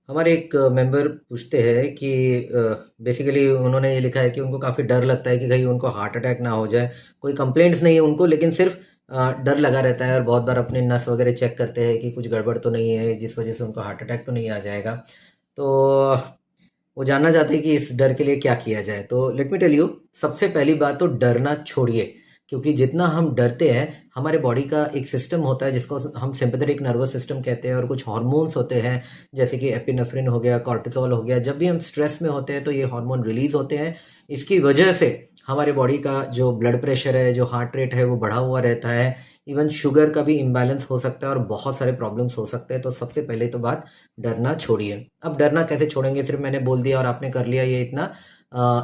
हमारे एक मेंबर पूछते हैं कि बेसिकली उन्होंने ये लिखा है कि उनको काफ़ी डर लगता है कि कहीं उनको हार्ट अटैक ना हो जाए। कोई कंप्लेंट्स नहीं है उनको, लेकिन सिर्फ डर लगा रहता है और बहुत बार अपनी नस वगैरह चेक करते हैं कि कुछ गड़बड़ तो नहीं है जिस वजह से उनको हार्ट अटैक तो नहीं आ जाएगा। तो वो जानना चाहते हैं कि इस डर के लिए क्या किया जाए। तो लेट मी टेल यू, सबसे पहली बात तो डरना छोड़िए, क्योंकि जितना हम डरते हैं हमारे बॉडी का एक सिस्टम होता है जिसको हम सिंपैथेटिक नर्वस सिस्टम कहते हैं, और कुछ हार्मोन्स होते हैं जैसे कि एपिनेफ्रिन हो गया, कॉर्टिसोल हो गया। जब भी हम स्ट्रेस में होते हैं तो ये हार्मोन रिलीज होते हैं। इसकी वजह से हमारे बॉडी का जो ब्लड प्रेशर है, जो हार्ट रेट है, वो बढ़ा हुआ रहता है। इवन शुगर का भी इम्बैलेंस हो सकता है और बहुत सारे प्रॉब्लम्स हो सकते हैं। तो सबसे पहले तो बात, डरना छोड़िए। अब डरना कैसे छोड़ेंगे, सिर्फ मैंने बोल दिया और आपने कर लिया, ये इतना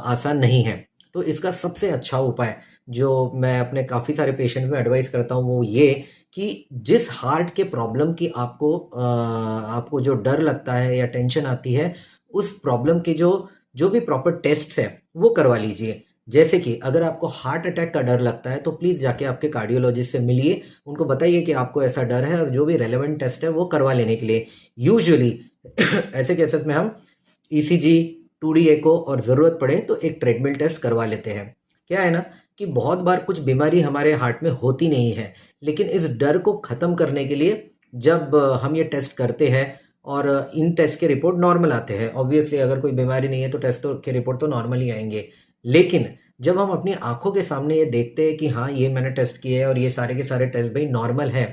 आसान नहीं है। तो इसका सबसे अच्छा उपाय जो मैं अपने काफ़ी सारे पेशेंट्स में एडवाइस करता हूँ वो ये कि जिस हार्ट के प्रॉब्लम की आपको जो डर लगता है या टेंशन आती है, उस प्रॉब्लम के जो जो भी प्रॉपर टेस्ट्स है वो करवा लीजिए। जैसे कि अगर आपको हार्ट अटैक का डर लगता है तो प्लीज़ जाके आपके कार्डियोलॉजिस्ट से मिलिए, उनको बताइए कि आपको ऐसा डर है और जो भी रेलेवेंट टेस्ट है वो करवा लेने के लिए। यूजुअली ऐसे केसेस में हम ईसीजी, 2D एको और ज़रूरत पड़े तो एक ट्रेडमिल टेस्ट करवा लेते हैं। क्या है ना कि बहुत बार कुछ बीमारी हमारे हार्ट में होती नहीं है, लेकिन इस डर को ख़त्म करने के लिए जब हम ये टेस्ट करते हैं और इन टेस्ट के रिपोर्ट नॉर्मल आते हैं, ऑब्वियसली अगर कोई बीमारी नहीं है तो टेस्ट तो के रिपोर्ट तो नॉर्मल ही आएंगे। लेकिन जब हम अपनी आंखों के सामने ये देखते हैं कि हाँ ये मैंने टेस्ट किए हैं और ये सारे के सारे टेस्ट भाई नॉर्मल है,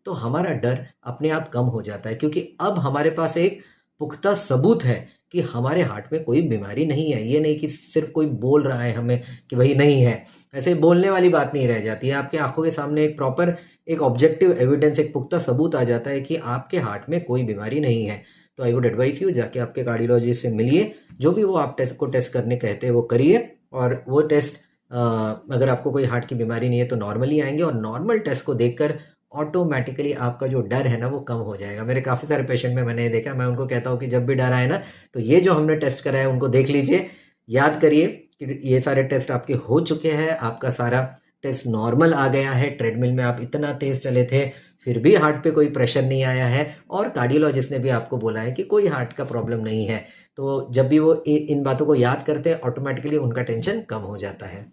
तो हमारा डर अपने आप कम हो जाता है, क्योंकि अब हमारे पास एक पुख्ता सबूत है कि हमारे हार्ट में कोई बीमारी नहीं है। ये नहीं कि सिर्फ कोई बोल रहा है हमें कि भाई नहीं है। ऐसे बोलने वाली बात नहीं रह जाती है, आपके आंखों के सामने एक प्रॉपर, एक ऑब्जेक्टिव एविडेंस, एक पुख्ता सबूत आ जाता है कि आपके हार्ट में कोई बीमारी नहीं है। तो आई वुड एडवाइस यू, जाके आपके कार्डियोलॉजिस्ट से मिलिए, जो भी वो आप टेस्ट करने कहते हैं वो करिए। और वो टेस्ट अगर आपको कोई हार्ट की बीमारी नहीं है तो नॉर्मली आएंगे, और नॉर्मल टेस्ट को देखकर ऑटोमेटिकली आपका जो डर है ना वो कम हो जाएगा। मेरे काफ़ी सारे पेशेंट में मैंने ये देखा, मैं उनको कहता हूँ कि जब भी डर आए ना तो ये जो हमने टेस्ट कराया उनको देख लीजिए, याद करिए कि ये सारे टेस्ट आपके हो चुके हैं, आपका सारा टेस्ट नॉर्मल आ गया है, ट्रेडमिल में आप इतना तेज चले थे फिर भी हार्ट पे कोई प्रेशर नहीं आया है, और कार्डियोलॉजिस्ट ने भी आपको बोला है कि कोई हार्ट का प्रॉब्लम नहीं है। तो जब भी वो इन बातों को याद करते हैं ऑटोमेटिकली उनका टेंशन कम हो जाता है।